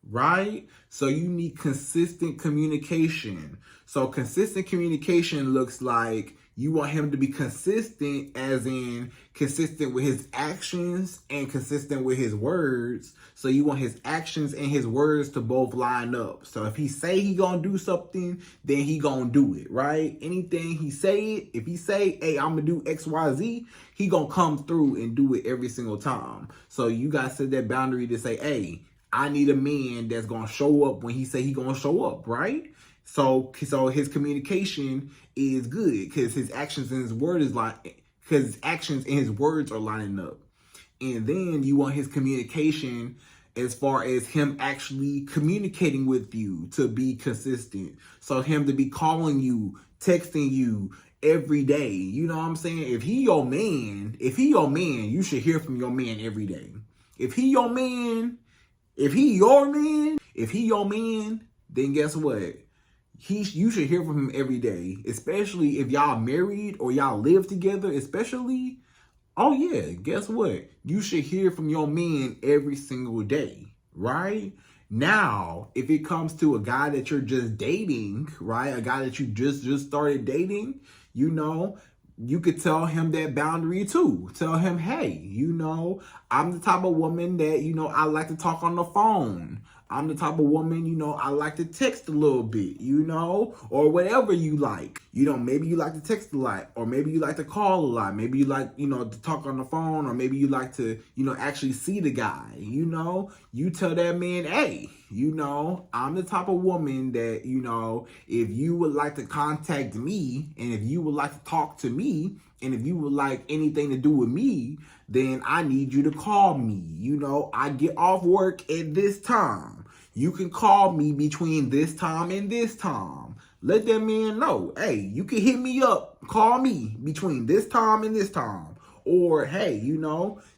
right? So you need consistent communication. So consistent communication looks like you want him to be consistent, as in consistent with his actions and consistent with his words. So you want his actions and his words to both line up. So if he say he gonna do something, then he gonna do it, right? Anything he say, if he say, hey, I'm gonna do X, Y, Z, he gonna come through and do it every single time. So you gotta set that boundary to say, hey, I need a man that's gonna show up when he say he gonna show up, right? So his communication is good because his actions and his word is because his actions and his words are lining up. And then you want his communication as far as him actually communicating with you to be consistent. So him to be calling you, texting you every day. You know what I'm saying? If he your man, you should hear from your man every day. If he your man, then guess what? You should hear from him every day, especially if y'all married or y'all live together, especially. Oh yeah, guess what? You should hear from your man every single day, right? Now, if it comes to a guy that you're just dating, right? A guy that you just started dating, you could tell him that boundary too. Tell him, hey, I'm the type of woman that, I like to talk on the phone. I'm the type of woman, I like to text a little bit, or whatever you like. Maybe you like to text a lot, or maybe you like to call a lot. Maybe you like, to talk on the phone, or maybe you like to, actually see the guy, You tell that man, hey, I'm the type of woman that, if you would like to contact me, and if you would like to talk to me, and if you would like anything to do with me, then I need you to call me. I get off work at this time. you can call me between this time and this time. Let that man know, hey, you can hit me up, call me between this time and this time. Or, hey,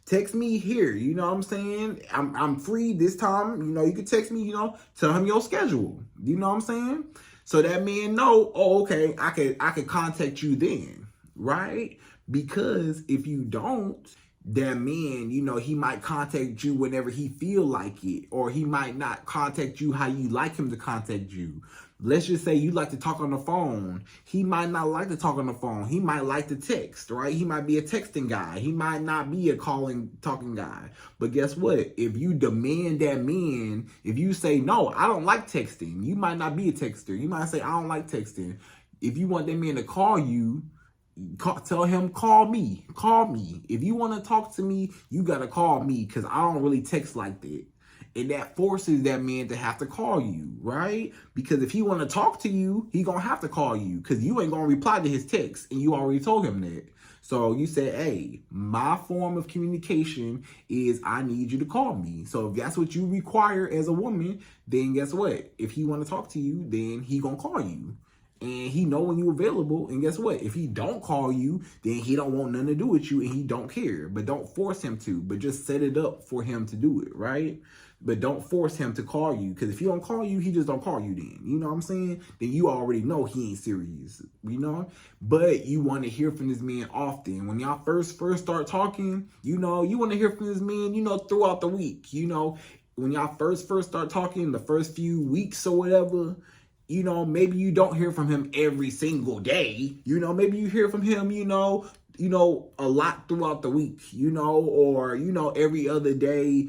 text me here, you know what I'm saying? I'm free this time, you can text me, tell him your schedule, you know what I'm saying? So that man know, oh, okay, I could contact you then, right? Because if you don't, that man, he might contact you whenever he feel like it, or he might not contact you how you like him to contact you. Let's just say you like to talk on the phone. He might not like to talk on the phone. He might like to text, right? He might be a texting guy. He might not be a talking guy. But guess what? If you demand that man, if you say, no, I don't like texting, you might not be a texter. You might say, I don't like texting. If you want that man to call you, tell him, call me. If you want to talk to me, you got to call me, because I don't really text like that. And that forces that man to have to call you, right? Because if he want to talk to you, he going to have to call you, because you ain't going to reply to his text, and you already told him that. So you said, hey, my form of communication is I need you to call me. So if that's what you require as a woman, then guess what? If he want to talk to you, then he going to call you. And he know when you available, and guess what? If he don't call you, then he don't want nothing to do with you, and he don't care. But don't force him to, but just set it up for him to do it, right? But don't force him to call you, because if he don't call you, he just don't call you then. You know what I'm saying? Then you already know he ain't serious, But you want to hear from this man often. When y'all first start talking, you want to hear from this man, throughout the week. When y'all first start talking, the first few weeks or whatever, maybe you don't hear from him every single day. Maybe you hear from him, a lot throughout the week, or, every other day,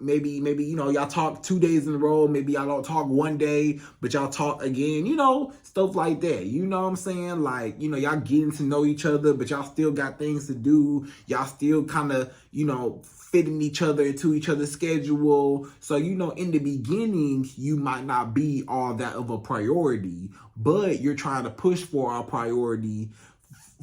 maybe, y'all talk 2 days in a row. Maybe y'all don't talk one day, but y'all talk again, stuff like that. You know what I'm saying? Like, y'all getting to know each other, but y'all still got things to do. Y'all still kind of, fitting each other into each other's schedule. So, in the beginning, you might not be all that of a priority, but you're trying to push for a priority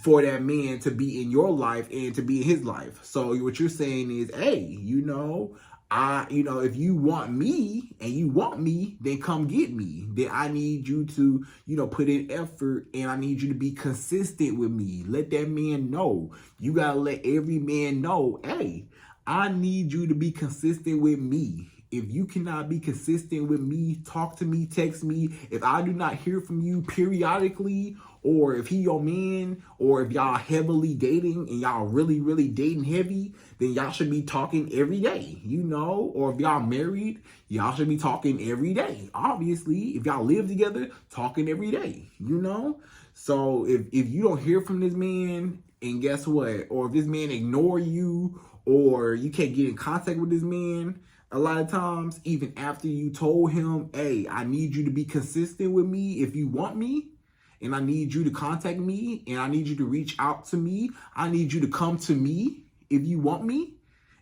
for that man to be in your life and to be in his life. So what you're saying is, hey, if you want me and you want me, then come get me. Then I need you to, put in effort, and I need you to be consistent with me. Let that man know. You got to let every man know, hey, I need you to be consistent with me. If you cannot be consistent with me, talk to me, text me. If I do not hear from you periodically, or if he your man, or if y'all heavily dating and y'all really, really dating heavy, then y'all should be talking every day, or if y'all married, y'all should be talking every day. Obviously, if y'all live together, talking every day, So if you don't hear from this man, and guess what? Or if this man ignore you, or you can't get in contact with this man, a lot of times, even after you told him, hey, I need you to be consistent with me if you want me, and I need you to contact me, and I need you to reach out to me, I need you to come to me if you want me.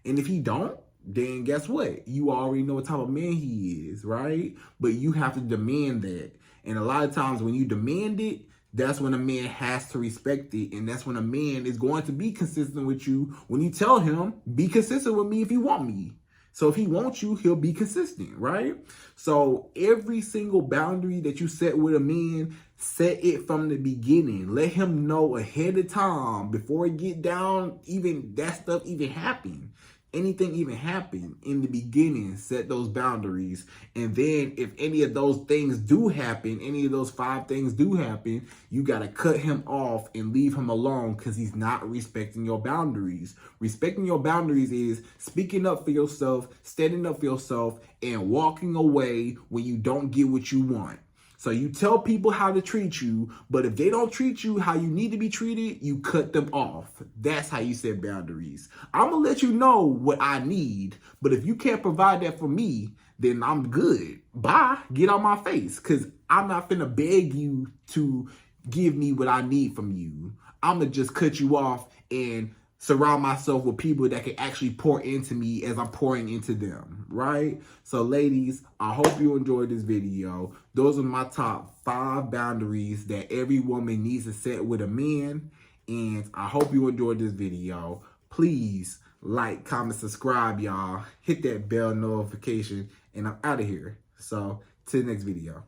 And if he don't, then guess what? You already know what type of man he is, right? But you have to demand that. And a lot of times when you demand it, that's when a man has to respect it. And that's when a man is going to be consistent with you when you tell him, be consistent with me if you want me. So if he wants you, he'll be consistent, right? So every single boundary that you set with a man, set it from the beginning. Let him know ahead of time before it get down, even that stuff even happen. Anything even happen in the beginning, set those boundaries. And then if any of those things do happen, any of those 5 things do happen, you got to cut him off and leave him alone, because he's not respecting your boundaries. Respecting your boundaries is speaking up for yourself, standing up for yourself, and walking away when you don't get what you want. So you tell people how to treat you, but if they don't treat you how you need to be treated, you cut them off. That's how you set boundaries. I'm going to let you know what I need, but if you can't provide that for me, then I'm good. Bye. Get on my face, because I'm not finna beg you to give me what I need from you. I'm going to just cut you off and surround myself with people that can actually pour into me as I'm pouring into them, right? So ladies, I hope you enjoyed this video. Those are my top 5 boundaries that every woman needs to set with a man. And I hope you enjoyed this video. Please like, comment, subscribe, y'all. Hit that bell notification. and I'm out of here. So, to the next video.